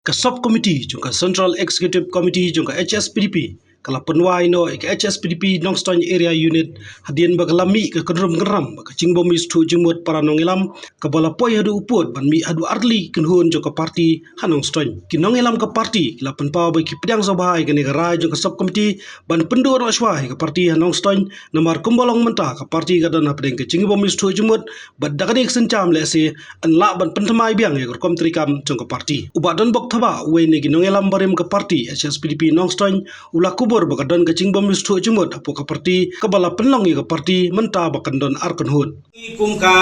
Ka subcommittee jong ka Central Executive Committee jong ka HSPDP kala penwai no ke HSPDP Nongstoin Area Unit hadian bagalami ke kedrum geram ka cingbom istu jemut para nongilam ka bala poi hadu uput ban mi hadu arli kenhun jong ka parti Hanongstoin ki nongilam ka parti kala penpau bagi pedang sobhai ke negara jong ka subcommittee ban pendur aswai ka parti Hanongstoin namar kumbolong mentah ka parti ka dan pedang ke cingbom istu jemut bad dagadik sencam lese an la ban pentamai biang ya kom trikam jong ka parti uba don bok thaba we ne ki nongilam barim ka parti HSPDP Nongstoin ula kubur bakadon ke cingbom istu jemut apo ka parti ka bala penlong ka parti menta bakandon arkan hun kum ka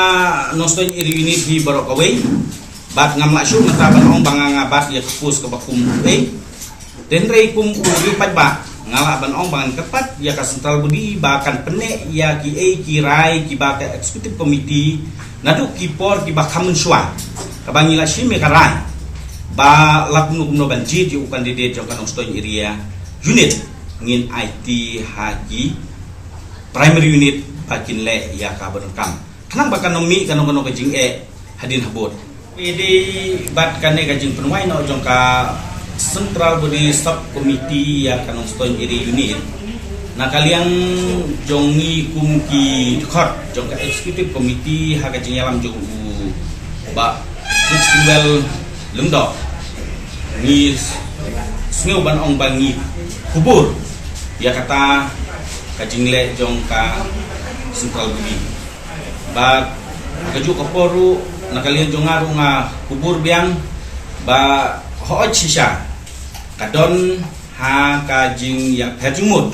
Nongstoin iri unit hi barok away bat ngam la syu mata ban ong banganga bat ya kapus ka bakum we den rei kum uri pat ba ngala ban ong bangan kepat ya ka Central Budi bakan pene ya ki ki rai ki ba ka executive committee nadu ki por ki ba kamun shwa ka bangila shime ka rai ba laknu no banji di candidate jong ka Nongstoin area unit ngin IT haji primary unit bakin le ya ka benukam kanang bakan nomi kanong ka jing hadin habot pd bat kane ka jing penwai no jong ka Central Body Sub Committee ya ka Nongstoin area unit na kaliang jongi kumki khot jong ka executive committee ha ka jing yalam jong ba festival lungdo ni sneu ban ong bangi kubur ya kata kajingle jong ka Central Budi ba kaju kaporu nakalian jong ngaru nga kubur biang ba hooj sisa kadon ha kajing ya kajingmut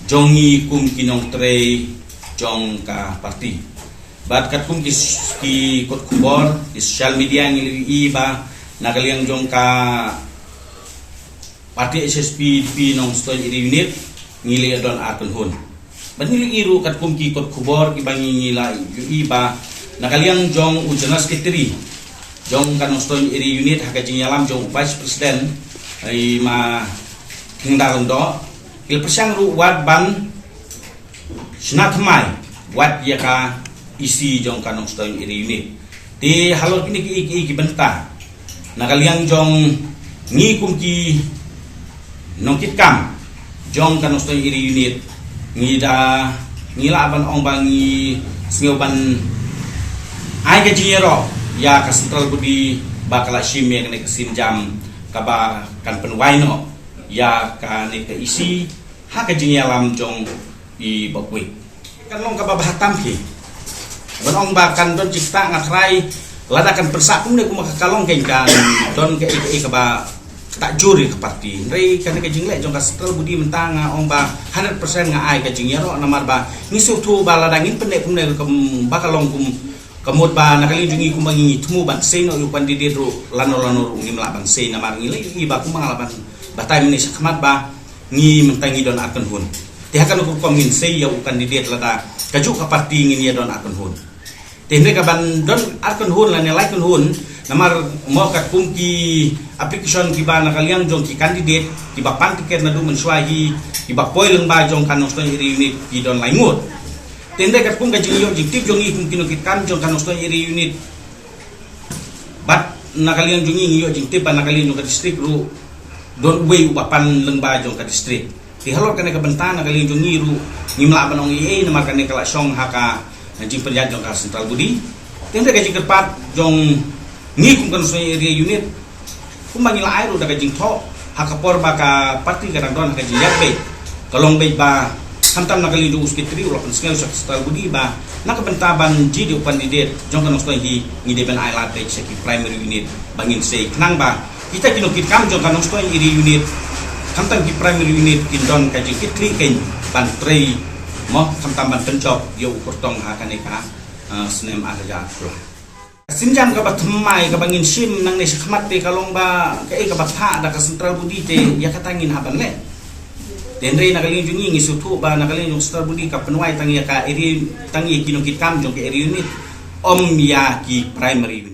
jongi kum kinong tre jong ka parti bat kat kum ki kot kubor di social media ngili ba nakaliang jong ka parti HSPDP Nongstoin iri unit ngili adon atun hun ban ngili iru kat kumki kot kubor ki bangi ngila iba nakaliang jong general secretary jong kan Nongstoin iri unit hakajing yalam jong vice president ai ma tingdalon do il persang ru wat ban snatmai wat ya ka isi jong kan Nongstoin iri unit di halor kini ki bentah nakaliang jong ngi kumki nongkit kam jong ka Nongstoin iri unit ngila ban ong bangi sneu ban ai ka jingero ya ka Central Budi bakala shime ne ka sinjam ka ba kan penwai no ya ka ne ka isi ha ka jingelam jong i bokwe kan long ka ba hatam ki ban ong ba kan don cipta ngatrai ladakan persakum ne kuma kalong kan don ka ka ba tak juri ke parti rei kan ka jingle jong ka Central Budi mentanga ong ba 100% nga ai ka jingero namar ba nisu tu ba ladangin pendek pun ke bakalong kum kemut ba nakali jungi kum bangi tumu ban sei no yu candidate ru lano ngi melaban sei namar ngi ba kum ngalaban batai ni sakmat ba ngi mentangi don akan hun tihakan ku komin sei ya candidate lada kaju ka parti ngi don akan hun tende ka ban don akan hun la ne like hun namar mo ka kumki application ki ba nakaliang jong ki candidate ki ba pantiket na du menswahi ki ba poileng ba jong kan Nongstoin iri unit ki don laingut tende ka kum ka jing yo jing tip jong i kum kino ki kan jong kan Nongstoin iri unit bat nakaliang jong i yo jing tip ba nakaliang jong ka district ru don way ba pan leng ba jong ka district ti halor kan ka bentana nakaliang jong i ru ngimla banong i namar kan ka la song haka jing penjat jong ka Central Budi tende ka jing kerpat jong ngi kum kan Nongstoin area unit kum bangila airu daga jing tho hakapor baka parti garang don haka jing yakbe kalong be ba hantam nakali du uskitri ulah penskel sak Central Budi ba nakabentaban ji di candidate jong kan Nongstoin hi ngi deben ailat be seki primary unit bangin sei knang ba kita kinokit kam jong kan Nongstoin area unit hantam ki primary unit kindon ka jing kitri ken ban trei mo hantam ban pencop yo kurtong hakaneka snem aja pula sinjam ka batmai ka bangin sim nang ne sakmat te kalong ba ka ka batha da ka Central Budi te ya katangin haban le tenre nakalin jungi ngi sutu ba nakalin jong Central Budi ka penwai tangi ka eri tangi kinokit kam jong ke eri unit om ya ki primary unit